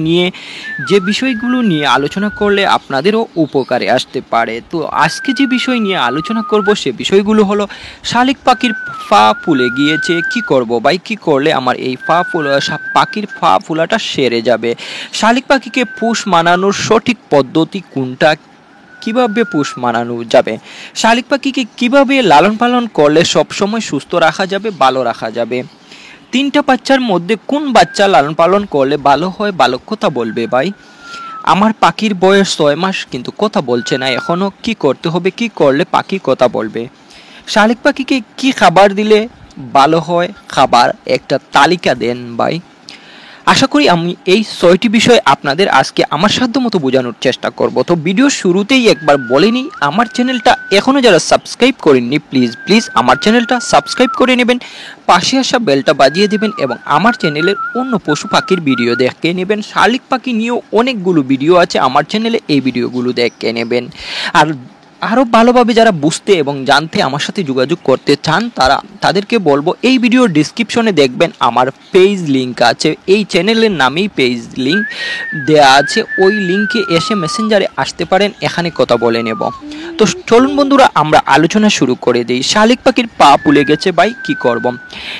নিয়ে যে বিষয়গুলো নিয়ে আলোচনা করলে আপনাদেরও উপকারে আসতে পারে। তো আজকে যে বিষয় নিয়ে আলোচনা করব সে বিষয়গুলো হলো শালিক পাখির পা ফুলে গিয়েছে, কি করব ভাই, কি করলে আমার এই পাখির পা ফোলাটা সেরে যাবে। শালিক পাখিকে পোষ মানানোর সঠিক পদ্ধতি কোনটা, কিভাবে পোষ মানানো যাবে, শালিক পাখিকে কিভাবে লালন পালন করলে সবসময় সুস্থ রাখা যাবে, ভালো রাখা যাবে, তিনটা বাচ্চার মধ্যে কোন বাচ্চা লালন পালন করলে ভালো হয়, ভালো কথা বলবে ভাই। আমার পাখির বয়স 6 মাস কিন্তু কথা বলছে না এখনো, কি করতে হবে, কি করলে পাখি কথা বলবে। শালিক পাখিকে কি খাবার দিলে ভালো হয়, খাবার একটা তালিকা দেন ভাই। আশা করি আমি এই 6টি বিষয় আপনাদের আজকে আমার সাধ্যমতো বোঝানোর চেষ্টা করব। তো ভিডিও শুরুতেই একবার বলে নিই, আমার চ্যানেলটা এখনও যারা সাবস্ক্রাইব করেননি প্লিজ আমার চ্যানেলটা সাবস্ক্রাইব করে নেবেন, পাশে আসা বেলটা বাজিয়ে দেবেন এবং আমার চ্যানেলের অন্য পশু পাখির ভিডিও দেখে নেবেন। শালিক পাখি নিয়েও অনেকগুলো ভিডিও আছে আমার চ্যানেলে, এই ভিডিওগুলো দেখে নেবেন। আর আরও ভালোভাবে যারা বুঝতে এবং জানতে আমার সাথে যোগাযোগ করতে চান তাদেরকে বলবো এই ভিডিওর ডিসক্রিপশনে দেখবেন আমার পেজ লিঙ্ক আছে, এই চ্যানেলের নামেই পেজ লিঙ্ক দেয়া আছে, ওই লিঙ্কে এসে মেসেঞ্জারে আসতে পারেন, এখানে কথা বলে নেব। তো চলুন বন্ধুরা আমরা আলোচনা শুরু করে দিই। শালিক পাখির পা ফুলে গেছে ভাই, কি করব।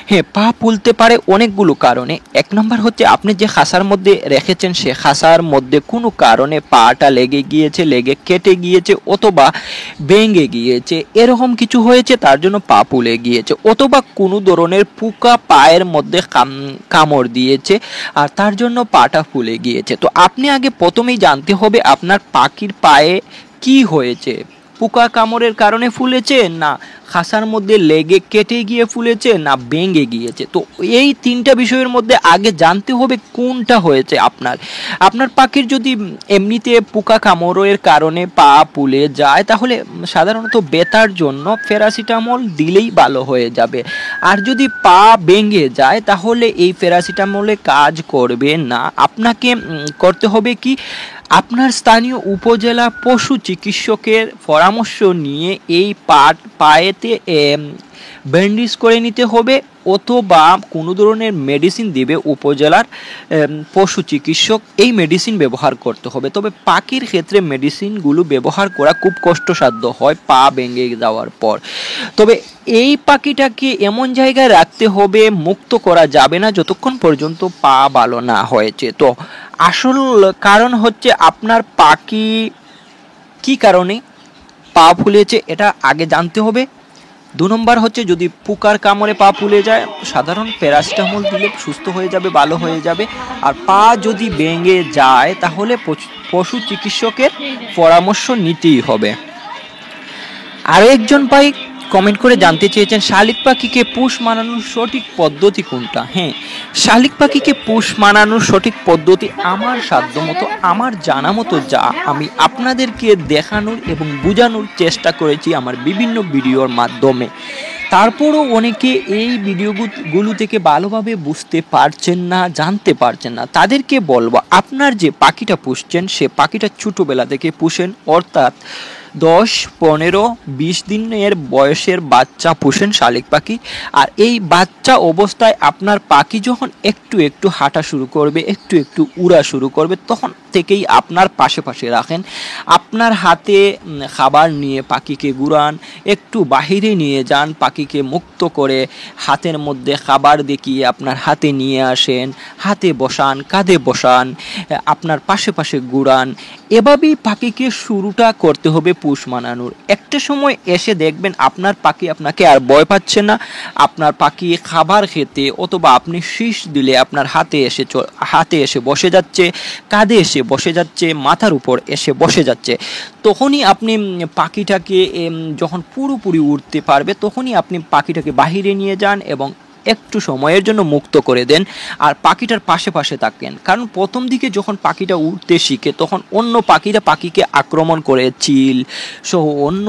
হ্যাঁ, পা ফুলতে পারে অনেকগুলো কারণে। এক নম্বর হচ্ছে আপনি যে খাঁচার মধ্যে রেখেছেন সে খাঁচার মধ্যে কোনো কারণে পাটা লেগে গিয়েছে, লেগে কেটে গিয়েছে অথবা ভেঙে গিয়েছে, এরকম কিছু হয়েছে তার জন্য পা ফুলে গিয়েছে, অথবা কোনো ধরনের পোকা পায়ের মধ্যে কামড় দিয়েছে আর তার জন্য পাটা ফুলে গিয়েছে। তো আপনি আগে প্রথমেই জানতে হবে আপনার পাখির পায়ে কি হয়েছে, পোকা কামড়ের কারণে ফুলেছে, না খাঁচার মধ্যে লেগে কেটে গিয়ে ফুলেছে, না ভেঙে গিয়েছে। তো এই তিনটা বিষয়ের মধ্যে আগে জানতে হবে কোনটা হয়েছে আপনার পাখির। যদি এমনিতে পোকা কামড়ের কারণে পা ফুলে যায় তাহলে সাধারণত ব্যথার জন্য প্যারাসিটামল দিলেই ভালো হয়ে যাবে। আর যদি পা ভেঙে যায় তাহলে এই প্যারাসিটামলে কাজ করবে না, আপনাকে করতে হবে কি, আপনার স্থানীয় উপজেলা পশু চিকিৎসকের পরামর্শ নিয়ে এই পায়েতে ব্যান্ডেজ করে নিতে হবে, অথবা কোনো ধরনের মেডিসিন দিবে উপজেলার পশু চিকিৎসক, এই মেডিসিন ব্যবহার করতে হবে। তবে পাখির ক্ষেত্রে মেডিসিনগুলো ব্যবহার করা খুব কষ্টসাধ্য হয় পা ভেঙে যাওয়ার পর। তবে এই পাখিটাকে এমন জায়গায় রাখতে হবে, মুক্ত করা যাবে না যতক্ষণ পর্যন্ত পা ভালো না হয়েছে। তো আসল কারণ হচ্ছে আপনার পাখি কি কারণে পা ফুলেছে এটা আগে জানতে হবে। 2 নম্বর হচ্ছে যদি পোকার কামড়ে পা ফুলে যায় সাধারণ প্যারাসিটামল দিলে সুস্থ হয়ে যাবে, ভালো হয়ে যাবে। আর পা যদি ভেঙে যায় তাহলে পশু চিকিৎসকের পরামর্শ নিতেই হবে। আরও একজন ভাই কমেন্ট করে জানতে চেয়েছেন শালিক পাখিকে পোষ মানানোর সঠিক পদ্ধতি কোনটা। হ্যাঁ, শালিক পাখিকে পোষ মানানোর সঠিক পদ্ধতি আমার সাধ্যমতো, আমার জানা মতো যা আমি আপনাদেরকে দেখানোর এবং বোঝানোর চেষ্টা করেছি আমার বিভিন্ন ভিডিওর মাধ্যমে। তারপরও অনেকে এই ভিডিওগুলো থেকে ভালোভাবে বুঝতে পারছেন না, জানতে পারছেন না, তাদেরকে বলবো আপনার যে পাখিটা পুষছেন সে পাখিটা ছোটোবেলা থেকে পুষেন, অর্থাৎ 10, 15, 20 দিনের বয়সের বাচ্চা পোষেন শালিক পাখি। আর এই বাচ্চা অবস্থায় আপনার পাখি যখন একটু একটু হাঁটা শুরু করবে, একটু একটু উড়া শুরু করবে, তখন থেকেই আপনার পাশে রাখেন, আপনার হাতে খাবার নিয়ে পাখিকে ঘুরান, একটু বাহিরে নিয়ে যান, পাখিকে মুক্ত করে হাতের মধ্যে খাবার দেখিয়ে আপনার হাতে নিয়ে আসেন, হাতে বসান, কাঁধে বসান, আপনার পাশে ঘুরান। এভাবেই পাখিকে শুরুটা করতে হবে পোষ মানানোর। একটা সময় এসে দেখবেন আপনার পাখি আপনাকে আর ভয় পাচ্ছে না, আপনার পাখি খাবার খেতে অথবা আপনি শীষ দিলে আপনার হাতে এসে বসে যাচ্ছে, কাঁধে এসে বসে যাচ্ছে, মাথার উপর এসে বসে যাচ্ছে। তখনই আপনি পাখিটাকে যখন পুরোপুরি উড়তে পারবে তখনই আপনি পাখিটাকে বাহিরে নিয়ে যান এবং একটু সময়ের জন্য মুক্ত করে দেন আর পাখিটার পাশে থাকেন। কারণ প্রথম দিকে যখন পাখিটা উড়তে শিখে তখন অন্য পাখিরা পাখিকে আক্রমণ করে, চিল সহ অন্য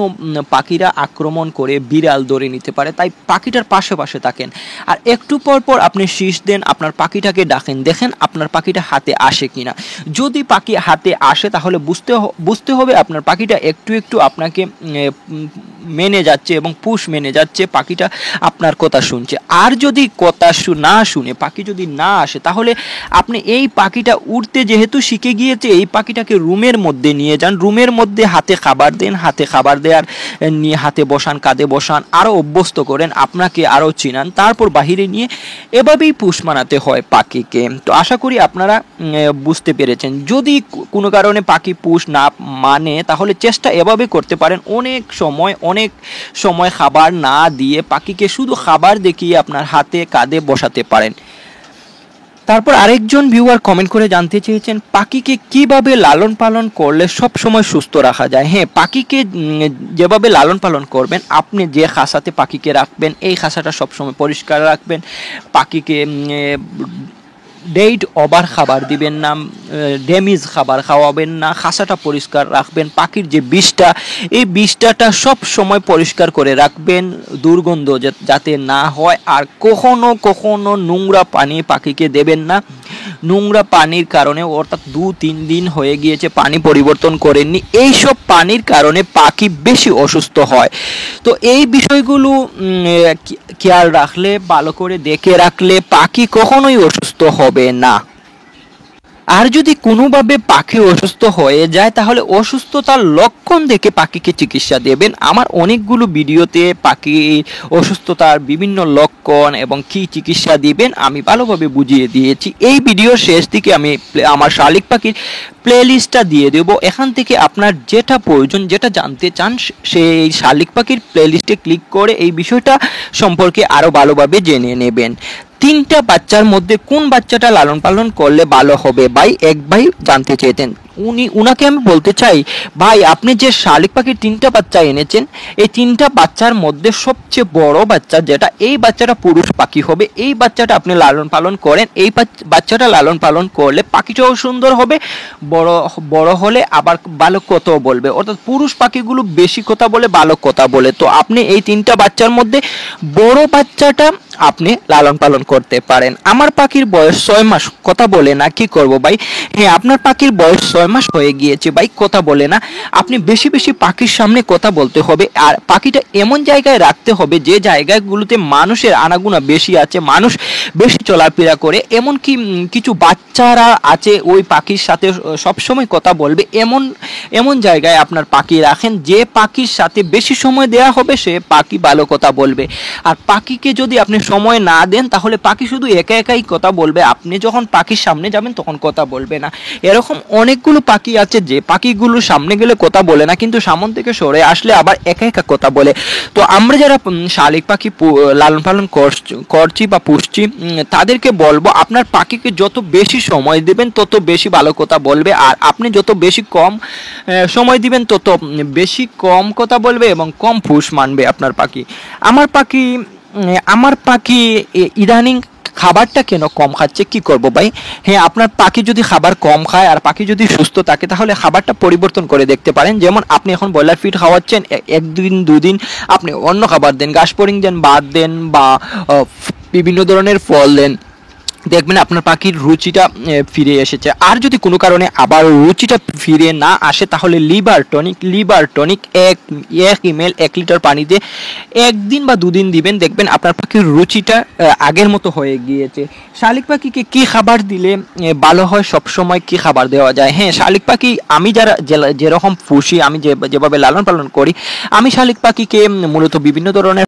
পাখিরা আক্রমণ করে বিড়াল ধরে নিতে পারে, তাই পাখিটার পাশে থাকেন। আর একটু পর আপনি শীষ দেন, আপনার পাখিটাকে ডাকেন, দেখেন আপনার পাখিটা হাতে আসে কিনা। যদি পাখি হাতে আসে তাহলে বুঝতে হবে আপনার পাখিটা একটু আপনাকে মেনে যাচ্ছে এবং পুষ মেনে যাচ্ছে, পাখিটা আপনার কথা শুনছে। আর যদি কথা না শুনে পাখি যদি না আসে, তাহলে আপনি এই পাখিটা উড়তে যেহেতু শিখে গিয়েছে, এই পাখিটাকে রুমের মধ্যে নিয়ে যান, রুমের মধ্যে হাতে খাবার দেন, হাতে খাবার দেওয়ার নিয়ে হাতে বসান, কাঁধে বসান, আরও অভ্যস্ত করেন, আপনাকে আরও চিনান, তারপর বাহিরে নিয়ে এভাবেই পুষ মানাতে হয় পাখিকে। তো আশা করি আপনারা বুঝতে পেরেছেন। যদি কোনো কারণে পাখি পুষ না মানে, তাহলে চেষ্টা এভাবে করতে পারেন, অনেক সময় খাবার না দিয়ে পাখিকে শুধু খাবার দেখিয়ে আপনার হাতে কাঁধে বসাতে পারেন। তারপর আরেকজন ভিউয়ার কমেন্ট করে জানতে চেয়েছেন পাখিকে কিভাবে লালন পালন করলে সব সময় সুস্থ রাখা যায়। হ্যাঁ, পাখিকে যেভাবে লালন পালন করবেন, আপনি যে খাঁচাতে পাখিকে রাখবেন এই খাঁচাটা সবসময় পরিষ্কার রাখবেন, পাখিকে ডেট ওভার খাবার দিবেন না, ড্যামেজ খাবার খাওয়াবেন না, খাঁচাটা পরিষ্কার রাখবেন, পাখির যে বিষটা এই বিষটাটা সব সময় পরিষ্কার করে রাখবেন, দুর্গন্ধ যাতে না হয়। আর কখনো নোংরা পানি পাখিকে দেবেন না। নোংরা পানির কারণে, অর্থাৎ 2-3 দিন হয়ে গিয়েছে পানি পরিবর্তন করেননি, এইসব পানির কারণে পাখি বেশি অসুস্থ হয়। তো এই বিষয়গুলো খেয়াল রাখলে, ভালো করে দেখে রাখলে পাখি কখনোই অসুস্থ হবে না। আর যদি কোনোভাবে পাখি অসুস্থ হয়ে যায়, তাহলে অসুস্থতার লক্ষণ দেখে পাখিকে চিকিৎসা দেবেন। আমার অনেকগুলো ভিডিওতে পাখি অসুস্থতার বিভিন্ন লক্ষণ এবং কি চিকিৎসা দিবেন আমি ভালোভাবে বুঝিয়ে দিয়েছি। এই ভিডিওর শেষ দিকে আমি আমার শালিক পাখির প্লেলিস্টটা দিয়ে দেবো, এখান থেকে আপনার যেটা প্রয়োজন, যেটা জানতে চান, সেই শালিক পাখির প্লেলিস্টে ক্লিক করে এই বিষয়টা সম্পর্কে আরও ভালোভাবে জেনে নেবেন। 3টা বাচ্চার মধ্যে কোন বাচ্চাটা লালন পালন করলে ভালো হবে ভাই, এক ভাই জানতে চেয়েছেন। উনাকে আমি বলতে চাই, ভাই আপনি যে শালিক পাখির 3টা বাচ্চা এনেছেন, এই 3টা বাচ্চার মধ্যে সবচেয়ে বড় বাচ্চা যেটা, এই বাচ্চাটা পুরুষ পাখি হবে, এই বাচ্চাটা আপনি লালন পালন করেন। এই বাচ্চাটা লালন পালন করলে পাখিটাও সুন্দর হবে, বড় হলে আবার ভালো কথাও বলবে, অর্থাৎ পুরুষ পাখিগুলো বেশি কথা বলে, ভালো কথা বলে। তো আপনি এই 3টা বাচ্চার মধ্যে বড় বাচ্চাটা আপনি লালন পালন করতে পারেন। আমার পাখির বয়স 6 মাস, কথা বলে না, কি করব ভাই? হ্যাঁ, আপনার পাখির বয়স 6 মাস হয়ে গিয়েছে ভাই, কথা বলে না। আপনি বেশি পাখির সামনে কথা বলতে হবে, আর পাখিটা এমন জায়গায় রাখতে হবে যে জায়গাগুলোতে মানুষের আনাগোনা বেশি আছে, মানুষ বেশি চলাফেরা করে, এমনকি কিছু বাচ্চারা আছে ওই পাখির সাথে সবসময় কথা বলবে, এমন জায়গায় আপনার পাখি রাখেন যে পাখির সাথে বেশি সময় দেওয়া হবে সে পাখি ভালো কথা বলবে। আর পাখিকে যদি আপনি সময় না দেন, তাহলে পাখি শুধু একাই কথা বলবে, আপনি যখন পাখির সামনে যাবেন তখন কথা বলবে না। এরকম অনেকগুলো পাখি আছে যে পাখিগুলো সামনে গেলে কথা বলে না, কিন্তু সামনে থেকে সরে আসলে আবার একা কথা বলে। তো আমরা যারা শালিক পাখি লালন পালন করছি বা পুষছি, তাদেরকে বলবো আপনার পাখিকে যত বেশি সময় দেবেন তত বেশি ভালো কথা বলবে, আর আপনি যত বেশি কম সময় দিবেন তত বেশি কম কথা বলবে এবং কম পুষ মানবে আপনার পাখি। আমার পাখি ইদানিং খাবারটা কেন কম খাচ্ছে, কি করব ভাই? হ্যাঁ, আপনার পাখি যদি খাবার কম খায় আর পাখি যদি সুস্থ থাকে, তাহলে খাবারটা পরিবর্তন করে দেখতে পারেন। যেমন আপনি এখন ব্রয়লার ফিড খাওয়াচ্ছেন, 1-2 দিন আপনি অন্য খাবার দেন, ঘাস ফড়িং দেন, ভাত দেন বা বিভিন্ন ধরনের ফল দেন, দেখবেন আপনার পাখির রুচিটা ফিরে এসেছে। আর যদি কোনো কারণে আবার রুচিটা ফিরে না আসে, তাহলে লিভার টনিক 1 ml 1 লিটার পানিতে 1 দিন বা 2 দিন দিবেন, দেখবেন আপনার পাখির রুচিটা আগের মতো হয়ে গিয়েছে। শালিক পাখিকে কি খাবার দিলে ভালো হয়, সবসময় কি খাবার দেওয়া যায়? হ্যাঁ, শালিক পাখি আমি যেরকম পুষি, আমি যেভাবে লালন পালন করি, আমি শালিক পাখিকে মূলত বিভিন্ন ধরনের